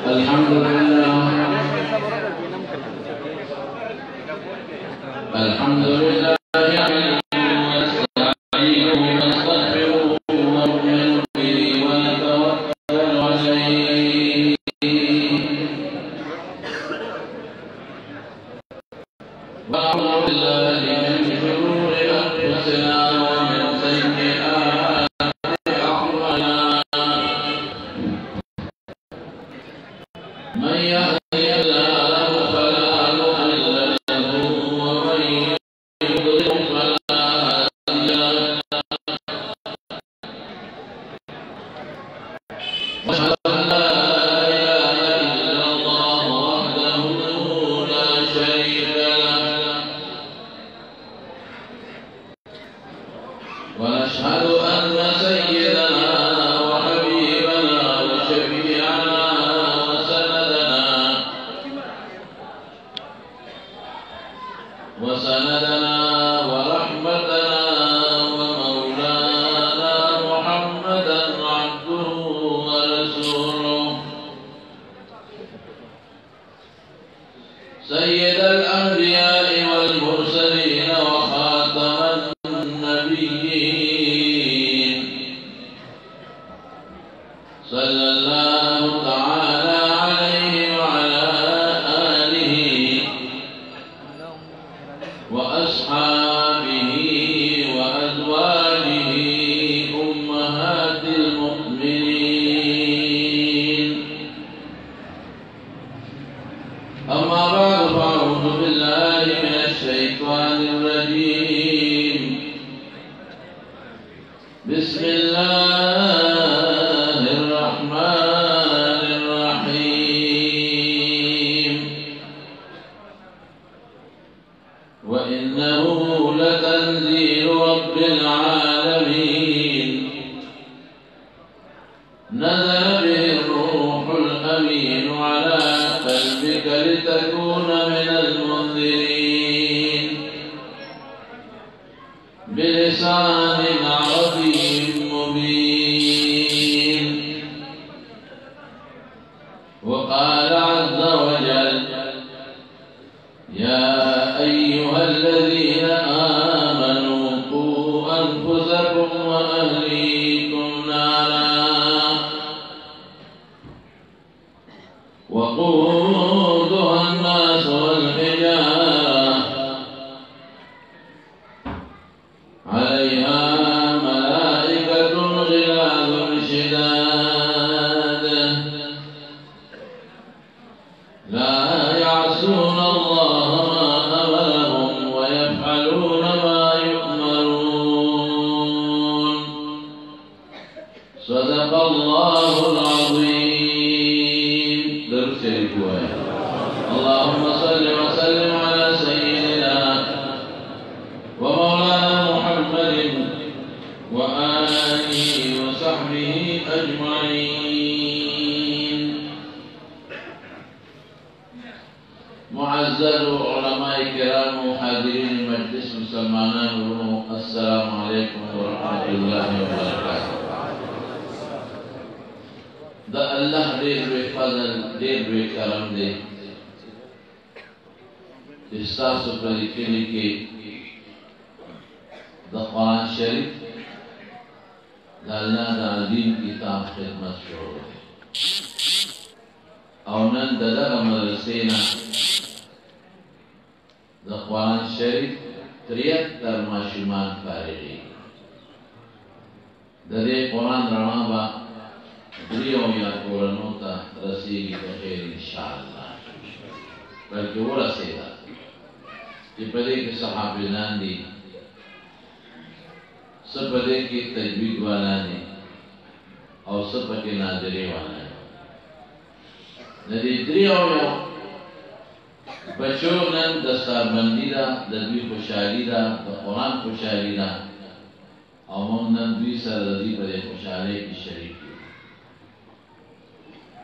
الحمد لله الحمد لله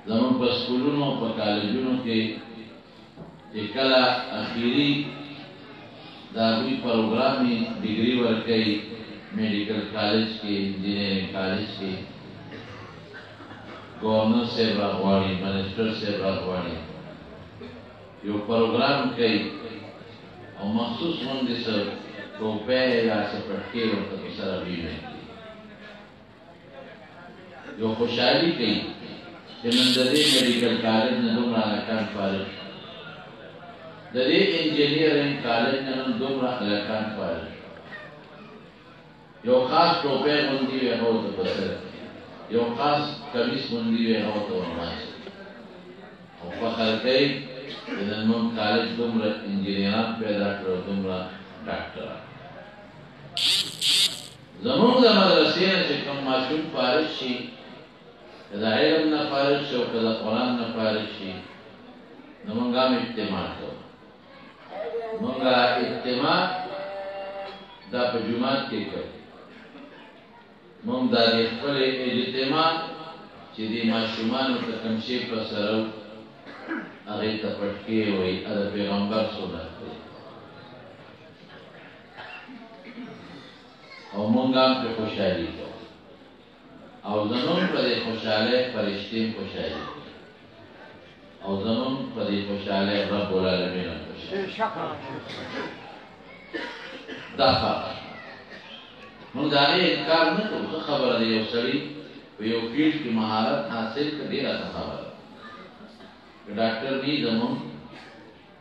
زمون په سکولونو په کالجونو کې چې کله اخیری دا وی پروګرامي ډیګري ورکړي میډیکل کالج کې انجینرینګ کالج کې گورنر صاحب راغواړي منسټر صاحب راغواړي یو پروګرام کوي او مخصوص باندې سره ټوپه یا سپټکي ورته سره ویلي یو خوشحالي کوي چې نن د دې میډیکل کالج نه دومره هلکان فارغ د دې انجینرینګ کالج نه نن دومره هلکان فارغ یو خاص ټوپه باندې وي هغه ته بسره یو خاص کمیس باندې وي هغه ته ورمایي او فخر کوي چې نن موږ کالج دومره انجینران پیدا کړو دومره ډاکټران زموږ د مدرسې نه چې کوم ماشوم فارغ شي د علم نه فارغ شي او د قرآن نه فارغ شي نو موږ هم اجتماع کوو موږ اجتماع دا په جومات کې کوو موږ دا د خپل اجتماع چې د ماشومانو ته کوم شی په سره هغې ته پټکې وایي د پیغمبر سنت دی او موږ هم پرې خوشحالي کوو او زموږ په دې خوشحالۍ فرشتې هم خوشحالي کوي او زموږ په دې خوشحالۍ رب العالمین هم خوشحالي دا فقط موږ د هغې انکار نه کوو ښه خبره ده یو سړي په یو فیلډ کې مهارت حاصل کړي ډېره ښه خبره ده که ډاکټر نی زموږ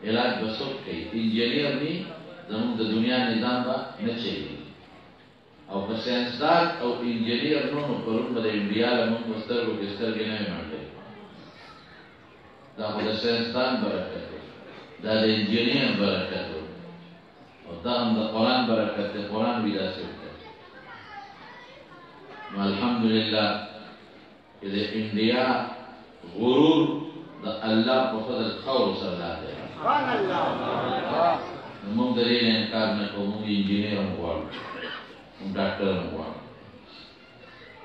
علاج به څوک کوي انجینر نی زموږ د دنیا نظام به نه چلېږي او که ساینسدان او انجینر نو نو پرون به د انډیا له موږ په سترګو کې سترګې نه وي منډلې دا خو د ساینسدان برکت دی دا د انجینر برکت دی او دا هم د قرآن برکت دی قرآن وي داسې وکړي نو الحمدلله چې د انډیا غرور د الله په فضل خور سره راغلی نو موږ د دې نه انکار نه کوو موږ انجینر هم غواړو موږ ډاکټر هم غواړو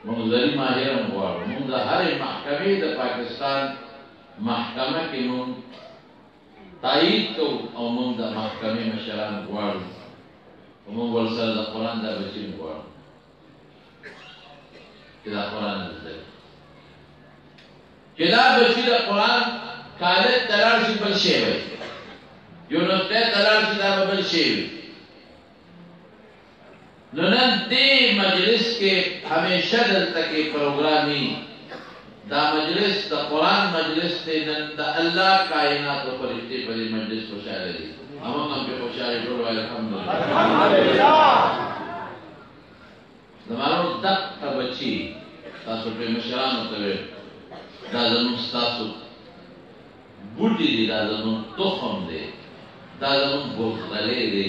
موږ زري ماهر هم غواړو موږ د هرې محکمې د پاکستان محکمه کې موږ تایید کوو او موږ د محکمې مشران غواړو او موږ ورسره د قرآن دا بچي غواړو چې دا قرآن زده کړي چې دا بچي د قرآن کالج ته لاړ شي بل شی وي یونیورسټۍ ته لاړ شي دا به بل شی وي نو نن دې مجلس کې همیشه دلته کې پروګرامي دا مجلس د قرآن مجلس دی نن د الله کائناتو فرشتې په دې مجلس خوشحاله دي همغه هم پرې خوشحاله ټول وایي الحمدلله زمانو دقه بچي تاسو پرې مشرانو ته ویل دا زموږ ستاسو بوټي دي دا زموږ تخم دی دا زموږ بوتغلې دی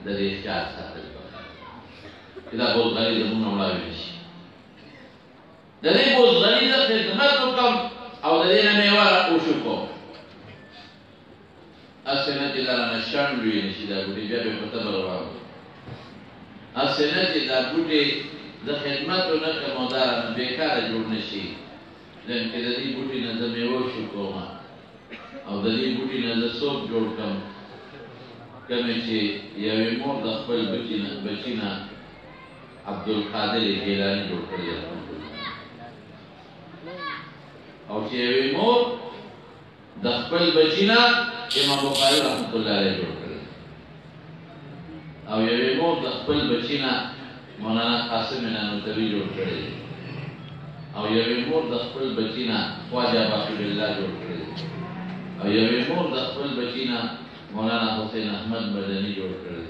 د دې خیال ساتل چې دا بوتغلې زموږ نه وړاوې نه شي د دې بوتغلې زه خدمت وکړم او د دې نه میوه وشو کوم هسې نه چې دا رانه شڼ لوی نه شي دا بوټي بیا به په تبر راوړو هسې نه چې دا بوټي زه خدمت ونه کړم او دا رانه بېکاره جوړ نه شي ځکه چې د دې بوټي نه زه میوه شو کوم او د دې بوټي نه زه سوپ جوړ کړم کومې چې یوې مور د خپل بچي نه عبدالقادر ګیلاني جوړ کړی او چې یوې مور د خپل بچي نه امام بخاري رحمت الله علیه جوړ کړی او یوې مور د خپل بچي نه مولانا قاسم نانوتوي جوړ کړی او یوې مور د خپل بچي نه خواجه باقر الله جوړ کړی او یوې مور د خپل بچي نه مولانا حسین احمد مدني جوړ کړی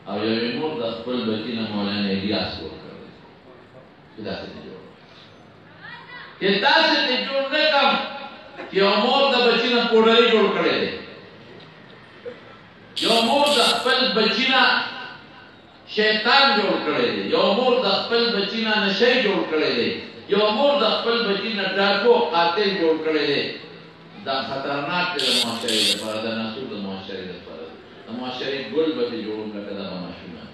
او یوې مور د خپل بچي نه مولانا الیاس جوړ کړی چې داسې نه جوړ چې داسې نه جوړ نه کړم چې یو مور د بچي نه پوډري جوړ کړی دی یو مور د خپل بچي نه شیطان جوړ کړی دی یو مور د خپل بچي نه نشی جوړ کړی دی یو مور د خپل بچي نه ډاکو قاتل جوړ کړی دی دا خطرناک دی د معاشرې لپاره د ناسور د معاشرې لپاره د معاشرې ګل به ترې جوړ لکه دغه ماشومان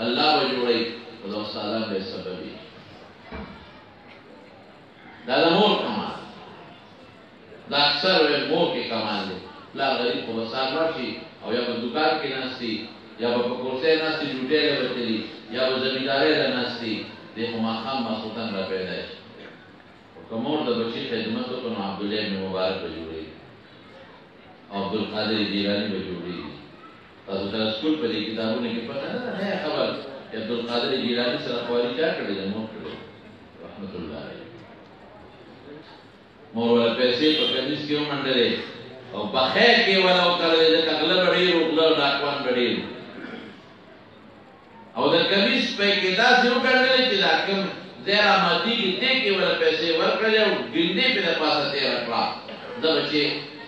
الله به جوړوي او د استادان به یې سببوي دا د مور کمال دا اکثر ویل مور کې کمال دی پلار غریب خو به سار راشي او یا به دوکان کې ناستي یا به په کورسۍ ناستي ډوډۍ له وتلي یا به زمیندارۍ له ناستي دی خو ماښام ماخوتن را پیدا شي خو که مور د بچي خدمت وکړو نو عبدالله بن مبارک به جوړېږي او عبدالقادر جیلاني به جوړېږي تاسو ته سکول په دې کتابونو کې پته نه ده نه خبر چې عبدالقادر جیلاني سره خواري چا کړې ده مور کړې رحمت الله علیه مور ولا پیسې په کمیس کې ومنډلې او بخیر کې ولا وکړلې ځکه غله به ډېر غله او ډاکوان به ډېر او د کمیس په کې داسې وکړلې چې دا کوم ځای راماتېږي دې کې ولا پیسې ورکړلې او ګنډې پې د پاسه تېره کړه زه به چې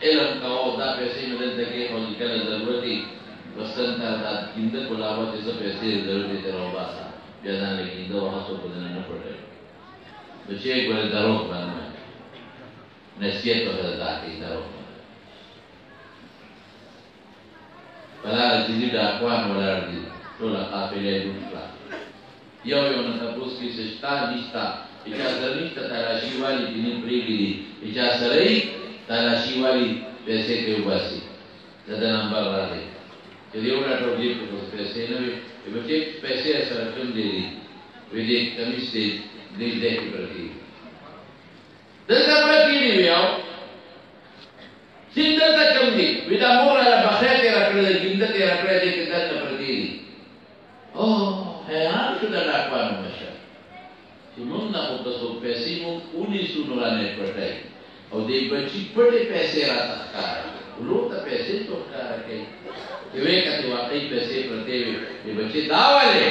علم کوو دا پیسې مې دلته کېښودې کله ضرورت وي وستن ته دا ګنده په لابه چې زه پیسې ضرورت یې ترې راوباسه بیا ځان له ګنده وهڅو په ځنه نه پټوي بچی ګوره دروغ باندې نصیحت وکړه دا کوي دروغ په لاره چې دي ډاکوان ولاړ دي ټوله قافله یې لوټ کړه یو یو نه تپوس کې څه شته نشته چې چا سره نشته تلاشي والي ځینې پرېږدي چې چا سره یې تلاشي والي پیسې ترې وباسي د ده نمبر راغی چې د یو ډاکټر جیب کې اوس پیسې نه وي بچې پیسې سره کوم دی وی دې کمیس دی دې ځای کې پرتې دلته پرتې دي ویاو سین دلته کوم دی وی دا مور هغه بخیر تېره کړې ده ګنده تېره کړې دې کې دلته پرتې دي او حیران شو د ډاکوانو مشر چې مونږ نه خو که څوک پیسې مونږ ونیسو نو رانه پټوي او دې بچي پټې پیسې راته ښکاره ورور ته پیسې څوک ښکاره کوي چې ویې کتې واقعي پیسې پرتې وي دې بچې دا ولې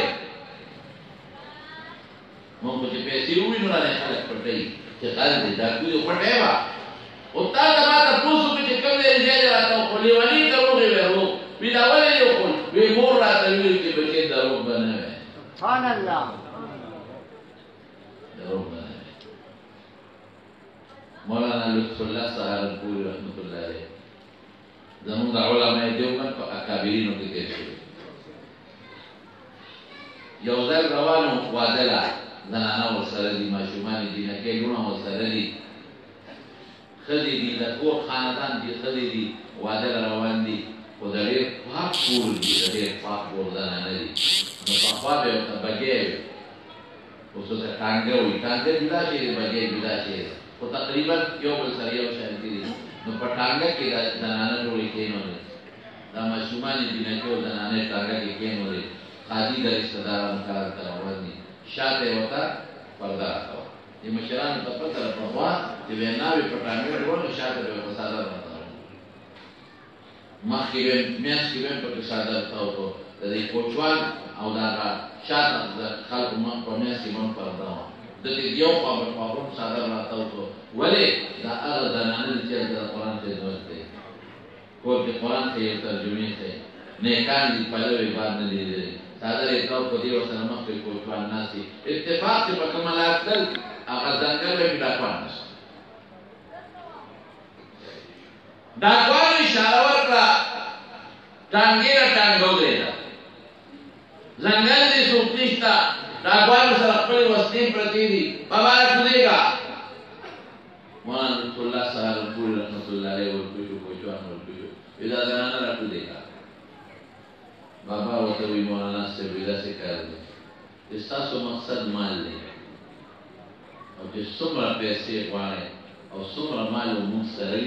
مونږ خو چې پیسې ووینو رانه خلک پټوي چې غل دی ډاکو یې پټوي به او تا ته ما تپوس وکړو چې کوم ځای ځای راته وخو لیوني دروغ یې ویل وي دا ولې یې وخول وی مور راته ویل چې بچې دروغ به نه وی سبحان الله دروغ به نه وی مولانا لطف الله سهارنپوري رحمت الله علیه زمونږ علماء دیوبند په اکابرینو کې تېر شوي یو ځل روانو واده له زنانه ورسره دي ماشومان دي جینکۍ لوڼه ورسره دي ښځې دي د کور خاندان دي ښځې دي واده له روان دي خو د ډېر پاک کور دي د ډېر پاک کور زنانه دي نو پخوا به ورته بګۍ وي اوس ورته ټانګه وي ټانګه جدا شی دی بګۍ جدا شی دی خو تقریبا یو بل سره یو شان دي نو په ټانګه کې د زنانه ډوډۍ کېنولې دا ماشومانې جینکۍ او زنانې ټانګه کې کېنولې قاضي د رشته دارانو کار ته روان دي شاته یې ورته پرده راکوه د مشرانو ته پته ده پخوا چې ویناوې په ټانګه ډول نو شاته به ورته څادر راته مخکې به میاشت کې به یې پکې څادر تاو کړو د دې کوچوال او د هغه شاته د خلکو مخ په میاشت کې به هم پرده وه د دې یو خوا به خواږه څادر راتاو کړو ولې دا هغه زنانه دي چې هلته د قرآن خدمت کوي کور کې قرآن ښایي او ترجمې ښایي نیکان دي پلوې باد نه لیدلې څادر یې تاو کړو دې ورسره مخکې کوچوال ناست دي اتفاق چې په کومه لار تلل هغه ځنګل به یې ډاکوان نشته ډاکوانو اشاره ورکړه ټانګې له ټانګه ودرېده ځنګل دې څوک نشته ډاکوانو سره خپلې وسلې پرتې دي بابا راکوزېږه مولانا لطف الله سهارنپوري رحمت الله علیه ورپوه شو کوچوان ورپوه شو وی دا زنانه راکوزېږه بابا ورته وی مولانا صاحب وی داسې کار دی چې ستاسو مقصد مال دی او چې څومره پیسې غواړئ او څومره مال مونږ سره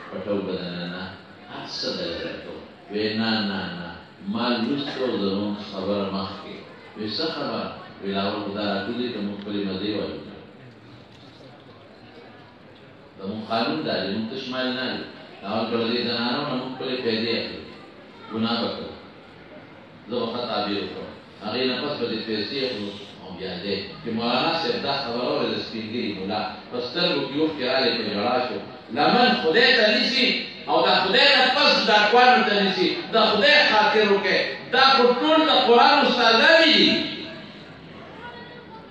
پټو بدنه هر څه درته وی نه نه نه مال وروسته زموږ خبره مخکې وی څه خبره وی لاول خو دا راټولې که مونږ خپلې مزې وایو زموږ قانون دا دی مونږ تش مال نه دی لاول که له دې زنانو نه مونږ خپلې پیسې اخلو ګناه به کوو زه به ښه تعبیر وکړم هغې نه پس به دې پیسې اخلو او بیا دی چې مولانا صاحب دا خبره وکړه د سپین ږیري ملا په سترګو کې اوښکې راغلې په ژړا شو لمن خدای ته نیسي او دا خدای نه پس ډاکوانو ته نیسي د خدای خاطر وکړئ دا خو ټول د قرآن استادانې دي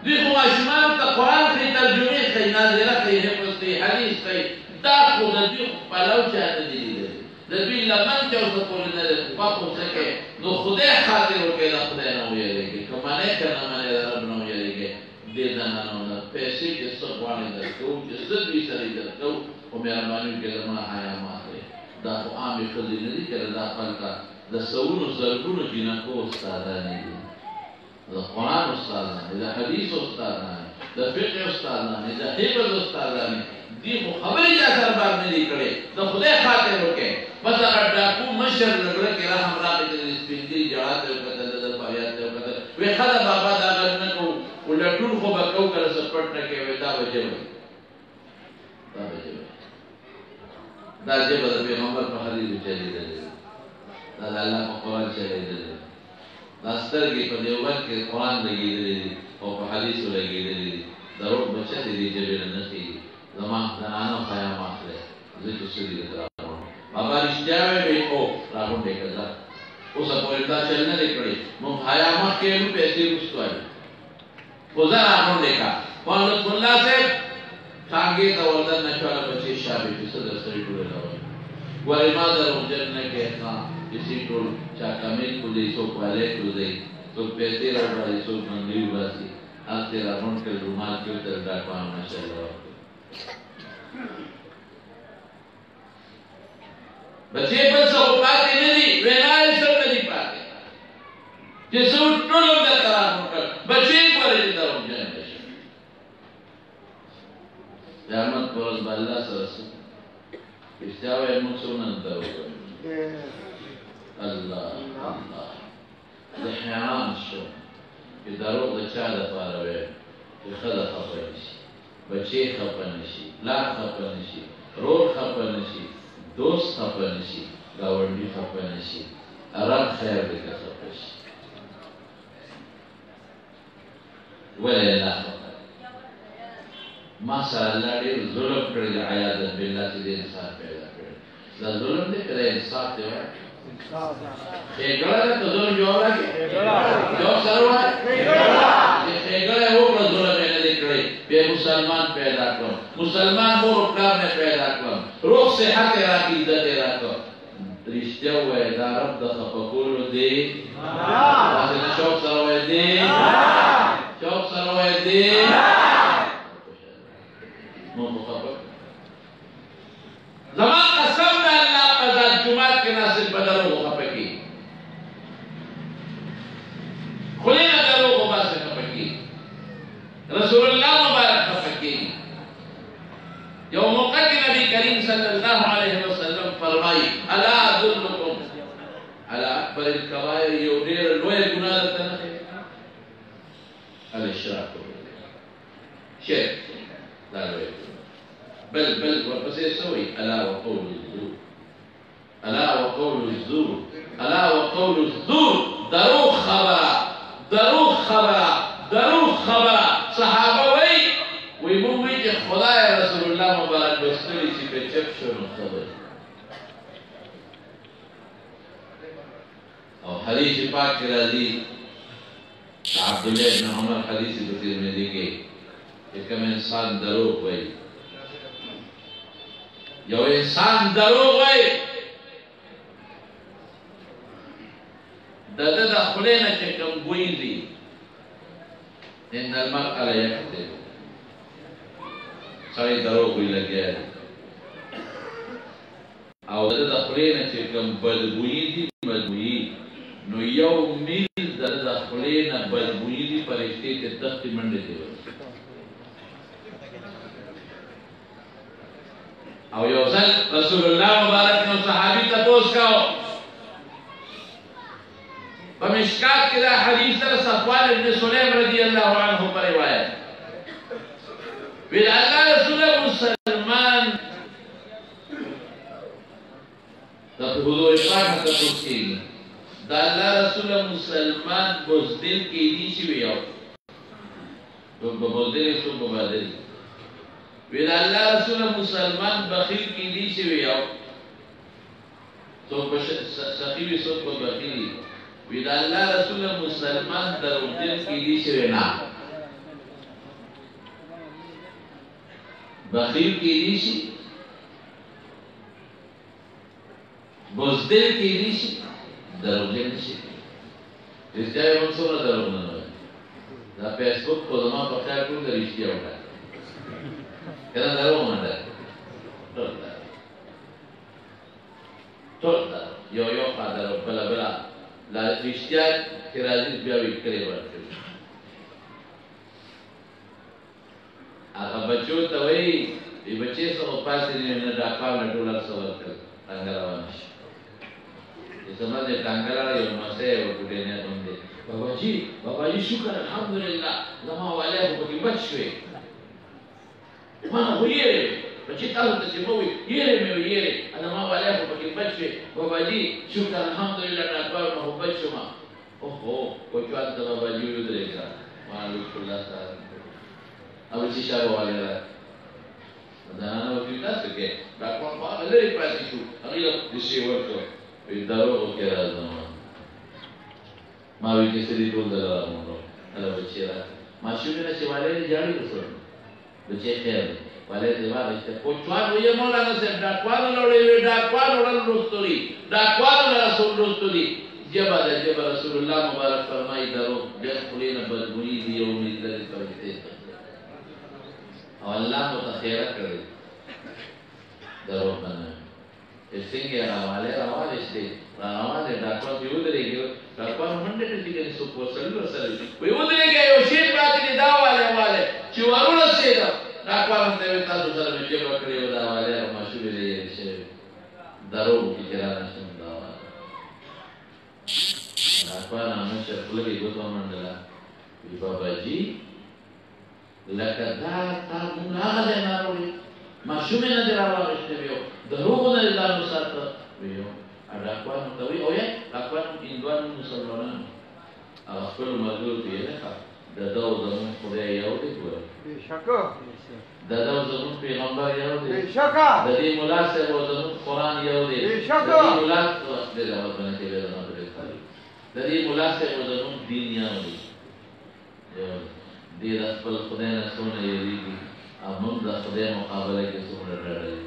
دوی خو ماشومانو ته قرآن ښایي ترجمې ښایي ناظره ښایي حفظ ښایي حدیث ښایي دا خو د دوی پلو چا نه دي لیدلي د دوی لمن چې اوسه پورې نه دی خوښ اوسه کوي نو خدای خاطر وکړئ د خدای نه ویرېږئ که منئ که نه منئ د رب نه ویرېږئ دې زنانو نه پیسې چې څه غواړئ درکوو چې څه دوی سره یې درکوو خو او مهرباني کې زما حیا ماته دا خو عامې ښځې نه دي چې دا خلکه د سوونو زرګونو جنکو استادانې دي د قرآن استادانې د حدیث استادانې د فقه استادانې د حفظ استادانې دي خو خبرې چا سره بار نه دي کړې د خدای خاطر وکړې بس هغه ډاکو مشر زړه کې رحم راغی چې سپین ږیري ژړا ته وکتل د فریاد ته وکتل وی ښځه بابا دا غږ نه کوو ولټون خو به کوو کله څه پټ نه کوې دا به ژبه دا ژبه د پیغمبر په حدیثو چلېدلې دا د الله په قرآن چلېدلې دا سترګې په دیوبند کې قرآن لګېدلې دي او په حدیثو لګېدلې دي د روغ بچه د دې ژبې نه نښې دي زما زنانه خیام اخلی زه چې څه دي درته راغونډ بابا رښتیا ویې او راغونډې که ځه اوسه پورې دا چل نه دی کړی موږ حیا مخکې نو پیسې وروستو وایو خو ځه راغونډې کا مولانا لطف الله صاحب څانګې ته ورته نشواله بچې شابې چې څه در سره ټولې راوایي ګورې ما دروغجن نه کې چې ټول چا کمیل کړي څوک والې کړي څوک پیسې راوړي څوک منډې وباسي هلته راغونډ کړل رومال کې ورته ډاکوان ماشاءالله بچې بل څه پاتې نه دي وینای سره نه دي پاتې چې څو ټول د قرار وکړ بچې پرې دې دروغجن نشي قیامت پر ورځ الله سره رښتیا وایي موږ څومره دروغ الله الله زه حیران شوم چې دروغ د چا دپاره وایي چې ښځه خفه نه شي بچې خفه نه شي پلار خفه نه شي رور خفه نه شي دوست خفه نه شي ګاونډي خفه نه شي رب خیر دی که خفه شي ولې الله خفه ما سره الله ډېر ظلم کړی دی عیاذا بالله چې د انصاف پیدا کړی دا ظلم دی که دا انصاف دی وایي ښېګړه ده که ظلم جواب راکړي جواب سره وایي چې ښېګړه یې وکړه ظلم یې نه دی کړی بیا مسلمان پیدا کړم مسلمان مور و پلار مې پیدا کړم روغ صحت یې راکړي عزت یې راکړ رښتیا ووایه دا رب د خفه کولو دی داسې نه شوق سره وایه دی شوق سره وایه دی نو خو خفه زما قسم د الله په ذات جومات کې ناصر په دروغو خفه کېږي خولې نه دروغ وباسې خفه کېږي رسول الله مبارک خفه کېږي یو موقع کې نبی کریم صلی الله علیه وسلم فرمایي الا ادلکم على اکبر الکبائر یو ډېره لویه ګناه درته نه ښیي الاشراک شرک دا لویه بل ورپسې څه وایي الا وقول الزور الا وقول الزور الا وقول الزور دروغ خبره دروغ خبره دروغ خبره صحابه وایي وی مونږ وایي چې خدای رسول الله مبارک لوستلی چې په چپ شو نو خبرې او حدیث پاک کې راځي عبدالله بن عمر حدیث په ترمذی کې چې کوم انسان دروغ وایي یو انسان دروغ وایي د ده د خولې نه چې کوم بوی ځي ان المرء لیکذب سړی دروغ وایي لګیا دی او د ده د خولې نه چې کوم بدبویي دي بدبویي نو یو میل د ده د خولې نه بدبویي دي فرښتې ته تختې منډې دی او یو ځل رسول الله مبارک نو صحابي تپوس کاو په مشکات کې دا حدیث سره صفوان بن سلیم رضی الله عنه په روایت ویل الله رسول مسلمان د حضور پاک تپوس کېږي دا الله رسول مسلمان بزدل کېدی شي یو څوک به بزدل څوک به بادل ویل الله رسول مسلمان بخیل کېدی شي یو څوک به سخي وي څوک به بخیل وي ویل الله رسول مسلمان دروغجن کېدی شي نه بخیل کېدی شي بزدل کېدی شي دروغجن شي رښتیا یې موږ څومره دروغ نه وایو دا فیسبوک خو زما په خیال ټول د رښتیا وکړه که نه دروغ نه ده ټول یو خاطر بل لا رښتیا چې راځي بیا وکړي ورته هغه بچو ته وایي ای بچي سره پاسې نه ډاکټر نه ټول سره ورکړ څنګه روان شي زما د ټانګلا یو مسه او ټولې نه باندې باباجي شکر الحمدلله زما والے په کې بچ شوې ما ویلې بچی تاسو ته چې مو یې انا ما والے په کې بچ شوې باباجي شکر الحمدلله ډاکټر محبت شوما اوه کوچوان ته باباجي یو درېګا ما لطف الله تعالی او چې شابه والے را دا نه وتی تاسو کې ډاکټر په لري پاتې شو هغه د شی ورته دروغ کې راځم ما وی چې سړي ټول دلته هله بچی را ما شومه چې والے جاړي وسو بچی خیر والے دې واغسته کوچوان وې مولانا صاحب ډاکوان رسول جبا رسول الله مبارک فرمایي درو جس خلینا بدبوئی دی یوم الذی فرجته او الله متخیره کړی درو باندې څنګه راواله ډاکټر یو درېږي ډاکټر منډه ته چې څو وسلو سره وي یو درېږي یو شی پاتې دا والے چې ورونه سیدا ډاکټر ته تاسو سره چې وکړي دا والے ماشومې لري چې درو کې جرانه شم دا ډاکټر نامه چې خپلې ګوتو منډلا وی باباجي لکه دا تا مونږ هغه نه راوړي ماشومې نه راوړل ویو دروغ نه لاله ساته ویو ډاکټر نو دوی او یې ډاکټر هندوان مسلمانان خپل مزور دی نه دا داو زمون خدای یو دی ګور بشکا دا داو زمون پیغمبر یو دی بشکا د دې مولا سره زمون قران یو دی بشکا د دې مولا د زمون باندې کې له نظر کوي د دې مولا سره زمون دین یو دی دې د خپل خدای نه څونه یریږي امون د خدای مقابله کې څومره ډاډه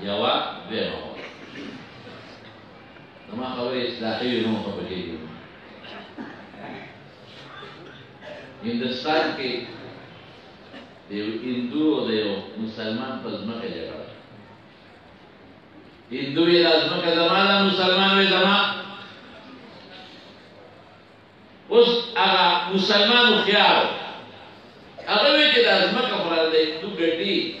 jawab beno nama khabar islahi no kapage Hindustan ke dev Hindu dev Musliman pazma ke jagah Hindu ye lazma ka zamana Musliman ye zamana us aga Musliman khiyar aga we ke lazma ka faral de Hindu gadi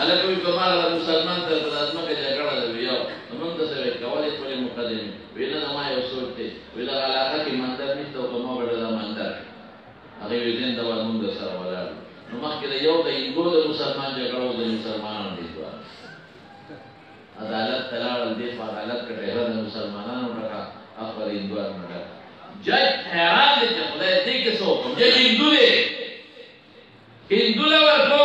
على کوئی کمال د مسلمان تر پداسمه کې جګړه ده you موږ د څه کولای په مقدمه وینا ما یو سوچته ویلا علاقه کې منځر نشته او کومه بدل منځر هغه وینځ دا موږ سره ولاړ نو مخکې یو د یو د مسلمان جګړه د مسلمانانو دي عدالت تلاړ دې په عدالت کې ډېر د مسلمانانو ټکا خپل هندوان نه جج حیران دي چې خدای دې کې څو کوم چې هندو له ورکو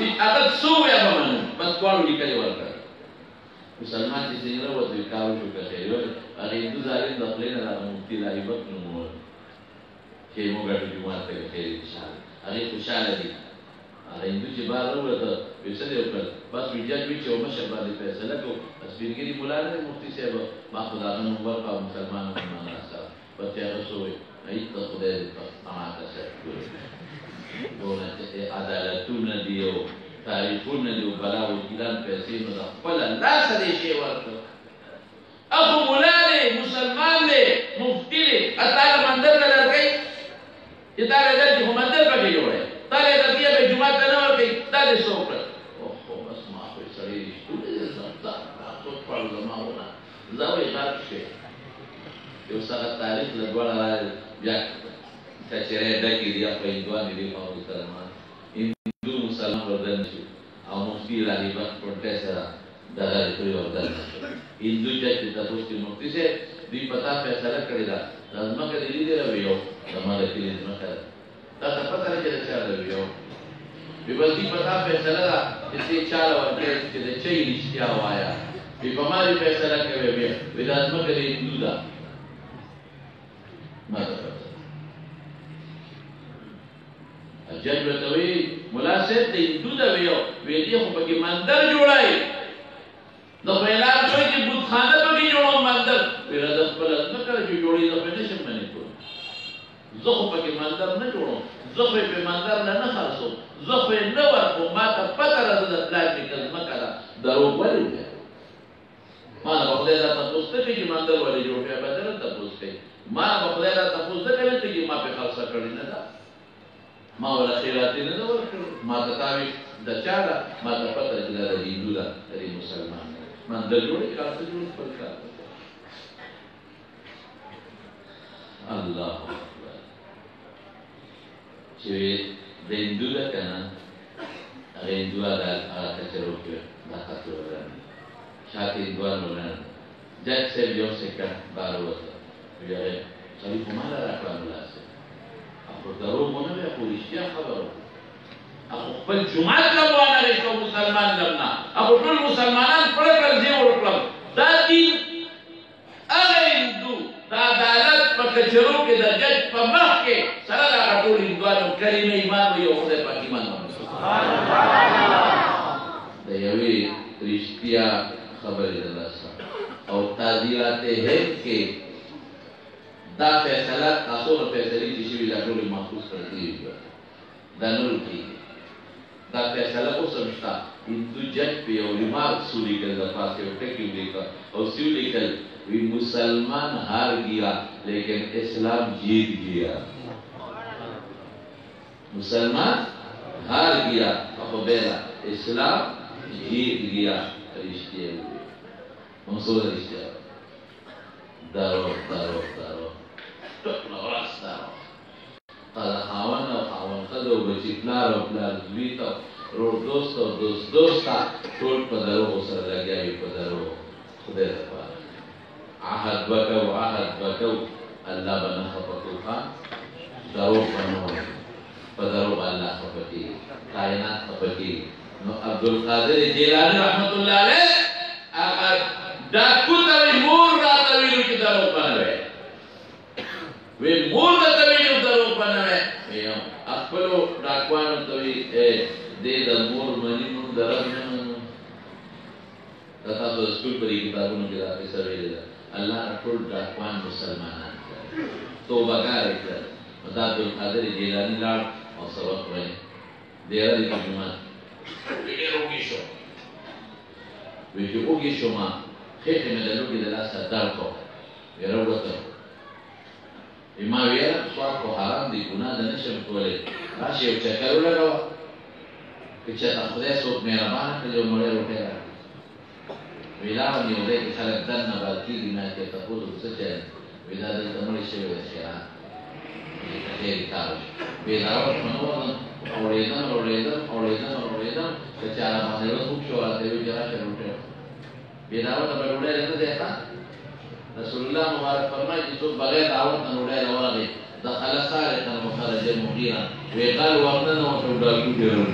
چې هغه څو یا به منو بس دواړو لیکلې ورکړه مسلمان چې څنګه وځي کارو شو که خیر وي هغه هندو ظالم د خپل نه راغلی مفتي لایبت نومول چې موږ ټول جمعه ته خیر انشاء هغه خوشاله دي هغه هندو چې بار وروته وسره وکړ بس ویجاج وی چې مشه باندې فیصله کو بس بیرګری مولا نه مفتي صاحب ما خدای نو ورکا مسلمانانو باندې راځه پته هغه سوې ایت خدای دې پاماته شه دونه عدالتونه دی او تعریفونه دی او بلا او ګلان پیسې نو د خپل لاس دې شی ورته ابو مولا دې مسلمان دې مفتی دې اته مندر نه لرګي چې دا دې هم مندر پکې جوړه دا دې د دې په جمعه ته نه ورګي دا دې څوکړه او بس ما په سړی دې دا تاسو په زمانه زاوی غار شي یو څه تاریخ لګوړل بیا کچره دکی دی په هندوان دی په مسلمان هندو مسلمان ورته شي او مفتی راځي په پروتسټر دغه لري ورته هندو چې تاسو کې مفتی سي دی پتا فیصله کړی دا لازمه کې دی دی راویو زموږ کې دی نه کړ دا پتا لري چې څه راویو به بلکې پتا فیصله دا چې چاله ورته چې د چي رښتیا وایا به په مالي فیصله کوي بیا د لازمه کې دی هندو دا ماته جج بتوی مناسب دی هندو دا ویو وی دی خو پکې مندر جوړای د اعلان کوي چې بت خانه پکې جوړو مندر وی را د خپل نه کړی چې جوړي د په نشم باندې کو زه خو پکې مندر نه جوړو زه په مندر نه خلاصو زه په نه ورکو ما ته پته راځي د پلان کې کلمه کړه درو ولې ما نه خدای دا تاسو ته چې مندر ولې جوړ کړی بدل تاسو ته ما خدای دا تاسو ته کوي چې ما په خلاص کړی نه دا ما ولا خیراتی نه ورکړ ما ته تاوی د چاله ما ته پته چې دا هندو دا د مسلمان من د جوړې کار ته جوړ پر کار الله اکبر چې د هندو دا کنه هغه هندو دا هغه کچرو کې دا خاطر ورانه شاته هندوانو نه جک سه یو څه بار وته بیا سړي په مال راکړل لاسه او درو مونږ به په رښتیا خبرو اخو خپل جمعه لوانه لري مسلمان لمنا اخو ټول مسلمانان پر کړځي ورکړل دا دین هغه هندو دا عدالت په کچرو کې د جج په مخ کې سره دا ټول هندوانو کلمه ایمان یو خدای پاک ایمان سبحان الله دا یوې رښتیا خبرې ده او تعزیرات هند کې دا فیصله تاسو په فیصله کې شوی دا ټول محفوظ کړی دی دا نور کې دا فیصله کو سمجھتا هندو جج په یو ریمارک سوري کې د پاسه یو ټکی لیکا او سوري کې وی مسلمان ہار گیا لیکن اسلام جیت گیا مسلمان ہار گیا او بیلا اسلام جیت گیا رشتے ہوئے منصور رشتے دارو ټول راستا قال خاون او خاون خدو بچی پلار او پلار زوی ته رو دوست او دوست ټول په درو سره لګیاوي په درو خدای لپاره عهد وکاو الله بنا خپکو خان درو بنو په درو الله خپکی کائنات خپکی نو عبدالقادر جیلانی رحمت الله علیه هغه دا کوته مور راته ویلو چې درو بنوي وی مور د تویو درو بنوي یو خپل ډاکوانو توي دې د مور منی نو درنه تاسو د سکول په کتابونو کې راځي سره الله ټول ډاکوان مسلمانان توبه کوي عبدالقادر جیلانی لاړ او سبق وایي ډیر دې جمعه ډیر وګی شو ما خېټه مې د لوګي د لاسه درکو وروته ما ویل سوال کو حرام دی ګناه ده نشم کولای راشي او چکر ولګاو چې خدای څوک مهربان کړي او مړ روټه راکړي ویلا باندې ولې چې خلک دنه باندې نه کې تاسو څه چې ویلا د تمړي شی وي ښه دې کار ویلا اورېدم چې چاره باندې له څوک شو راته وی جرا شه روټه ویلا ته بلوړې نه ده رسول الله مبارک فرمایي چې څوک بغیر دعوت نه وړي راوړي دخل سارقا وخرج مغيرا وقال ورننا وتوډالو ډیرو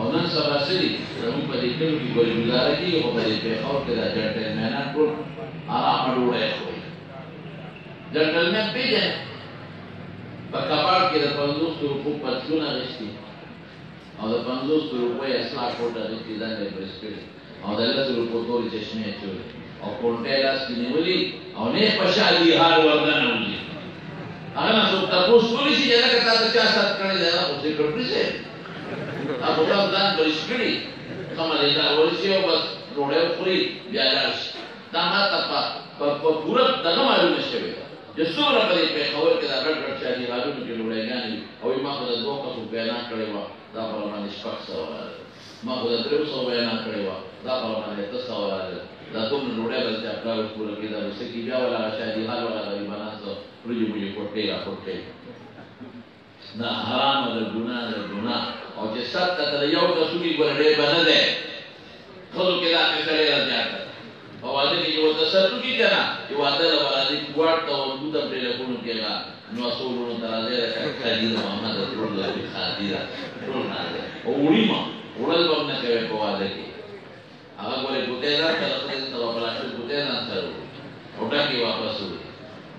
او نن سبا سړي زموږ په دې کلو کې ګلګزاره کېږي خو په دې پېښور کې دا جنټلمینان ټول ارامه ډوډۍ خوري جنټلمین پېژنې په کباړ کې د 50 روپو پتلون اخیستي او د 50 روپۍ اصلاح کوټ اخیستي ځان یې پرېس کړي او د 10 روپو تورې چشمې اچولې او کونټۍ لاس کې نیولي او نه په شادي حال ورننولي هغه نه څوک تپوس کولی شي چې لکه تا ته چا سات کړی دی هغه خو ذکر کړي شي هغه خو ځان پرېس کړي سمه دی دا ورشي او بس ډوډۍ وخوري بیا لاړ شي دا ماته په پوره دغه معلومه شوې ده چې څومره په دې پېښور کې دا ګډ ګډ شادي حالونو کې ډوډۍ او ما خو د 2 کسو بیان کړی و دا په باندې 600 راغله ما خو د 300 بیان کړی و دا په باندې 300 راغله دا کوم ډوډۍ بل چې خپل پوره کې دا څه کې بیا ولا شادي حال ولا غریبانو ته پرې موږ کوټه را کوټه دا حرام ده ګناه او چې سخت ته یو کسو کې ګورې باندې ده خو کې دا څه لري راځي او واده کې یو تاسو کې کنه یو واده له باندې کوړه او دوه په ټلیفون کې را نو اصولونو درازه راځي د محمد رسول الله خاطر ټول نه او وړي ورل باندې کوي په واده کې هغه ګورې ګوتې نه کړل ته په لاس ګوتې نه سره او دا کې واپس وي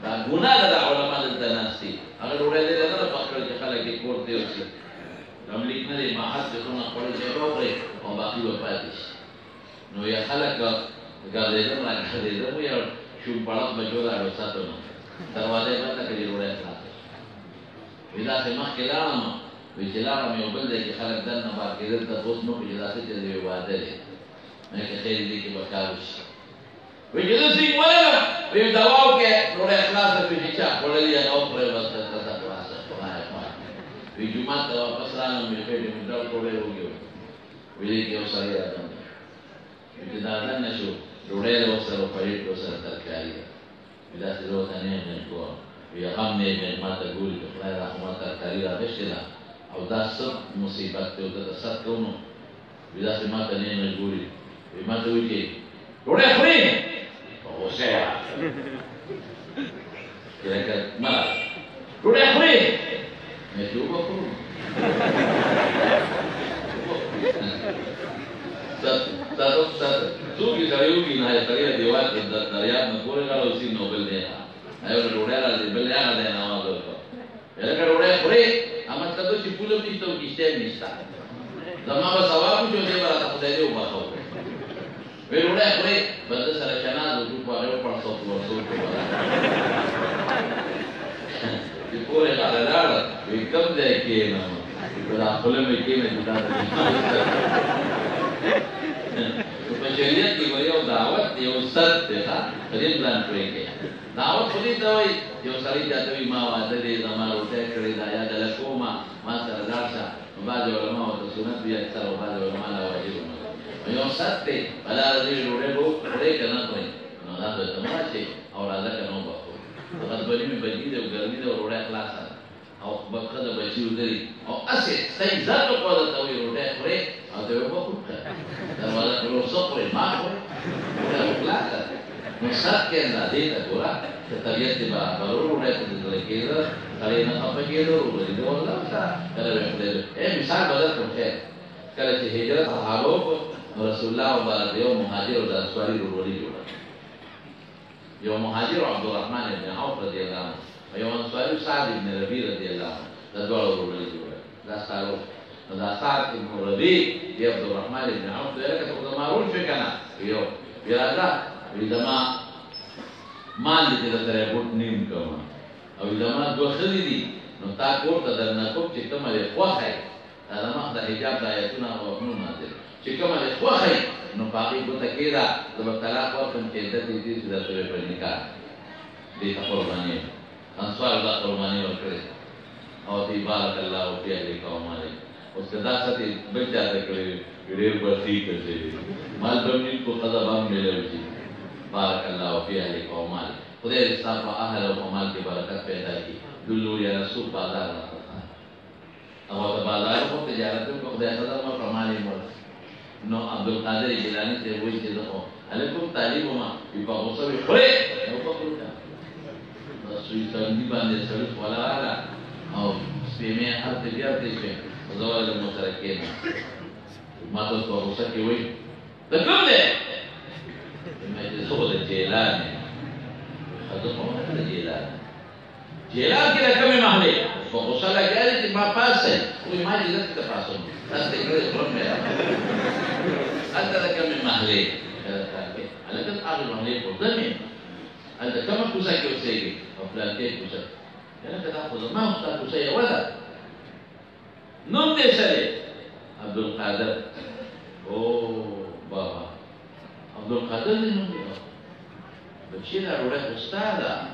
دا ګناه ده علماء دلته ناشتي هغه ډوډۍ دې نه پکړل چې خلک یې کوړته وشي املیک نه دی ماحد څه نه خپل ځای وکړي او باقي و پاتې شي نو یا خلک ګاډې نه راځي نو یو شو پړق بجوړا وساتو دروازه بند کړي ډوډۍ خلاص ودا سمه کلام وجلام یو بل دی چې خلک دنه باندې دلته اوس نو په جلاسه چې دی واده دی نه کې خیر دې کې وکاوش وجلس دی ولا وی دواو کې ډوډۍ خلاص په دې چا ولې او پرې وسته تا خلاصه وی جمعه ته واپس راغلم مې په دې مدار ټوله وګیو وی کې اوسه راځم چې دا نه شو ډوډۍ له سره پېټ او سره ترکاري دا څه وته نه نه کوه وی هم نه ماته ګول په خدای رحمت ترکاري راځي او دا څه مصیبت ته دا څه کوم وی دا څه ماته نه نه ګوري وی ماته وی چې ډوډۍ خوري او څه کله ما ډوډۍ خوري مې څه وکړو څوک یې یو نه سړی دیوال ته د دریاب نه پورې غاړو سي نو بل دی ایو ډوډۍ راځي بل هغه دی نه وځو هغه ډوډۍ خوري اما تاسو چې پوله پیټو کیسته نشتا زما به ثواب جو دی ورته خدای دې وبخو وی ډوډۍ خوري بل سره شنا د په اړه په څو ورسو چې پورې غاړه وی کوم ځای کې نه دا خپل مې کې نه دا په شریعت کې یو دعوت یو سر ته دې پلان کړی کې دعوت خو دې ته وایي یو سړی ته وایي ما واده دې زما روټه کړی دا یا د لکوما ما سره راشه نو بعض علماء او سنت بیا اکثر او بعض علماء لا واجب یو سر ته بلا دې روټه وو کړی کنه کوي نو دا ته تماشې او راځه کنه وبخو هغه بلې مې بلې دې ګرمي دې روټه خلاصه او بکره د بچي ودري او اسه صحیح ځات په دا ته وي روټه خوري او ته وبخو دروازه پر وسوپره ما دا خلاصه نو سات کې نه دی دا ګورا ته طبيعت به برابر وړه ته دلته کېده کله نه خپه کېدو ورته دی والله کله به مثال بدل کړه کله چې هجرت صحابه رسول الله مبارک یو مهاجر او انصاری ورولي جوړ یو مهاجر عبد الرحمن بن عوف رضی الله عنه او یو انصاری سعد بن ربيع رضی الله عنه دا ډول ورولي جوړ دا سارو دا سعد بن ربيع دی عبد الرحمن بن عوف دغه ته معروف کنه یو بیا ویدما مال دې د ترې بوت نیم کوم او ویدما دوه خلې دي نو تا کوته درنه کوم چې کومه خوخه دا ما د حجاب د آیتونو او حکمونو نازل چې کومه خوخه نو باقي کوته کېدا د طلاق ورکوم چې د دې د سره په نکاح دې قرباني انصار د قرباني ورکړي او دې بارک الله او دې قوم علی اوس کدا ساتي بل چا ته کړی ډېر ورتي کړي مال باندې کو قضا باندې ملوي بارک الله فی اهل و مال خدای دې تاسو په اهل او مال کې برکت پیدا کړي دلو یا رسول بازار راځه او د بازار په تجارت کې خدای تعالی ما فرمایي نو عبد القادر جیلانی ته وایي چې زه علیکم تعلیم ما په اوسه وي خو نو په کومه رسول څنګه باندې سره ولا او سپېمه هر ته بیا ته شي زوال مشرکین ما تصور سكي وين تكلم ده ما يتصور الجيلان هذا ما هو الجيلان كده كم محلي فوصل قالت ما باسه وما جلست تفاصيل بس تقدر تقول ملا هذا كم محلي على كده أعرف محلي قدامي هذا كم كوسا كوسي أفلان كيف كوسا أنا كده أخذ ما أختار كوسا ولا نم دسالي عبد القادر أوه بابا عبد القادر نم Bashir أروح أستاذ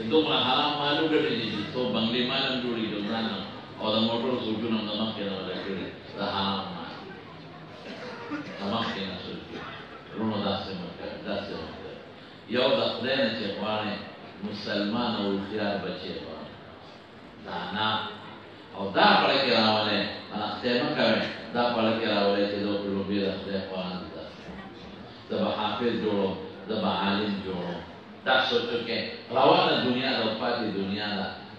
itu haram malu gede jadi so bangli malam juri do nana orang motor suju nam namak kena ada kiri haram namak kena suju runo dase ya udah kena cekwane musalman atau khiyar bache dana atau dah pada kira awalnya anak tema kami dah pada kira awalnya cedo perlu biar cekwane dah hafiz joro dah alim joro dah socho ke lawan dunia dah pati dunia dah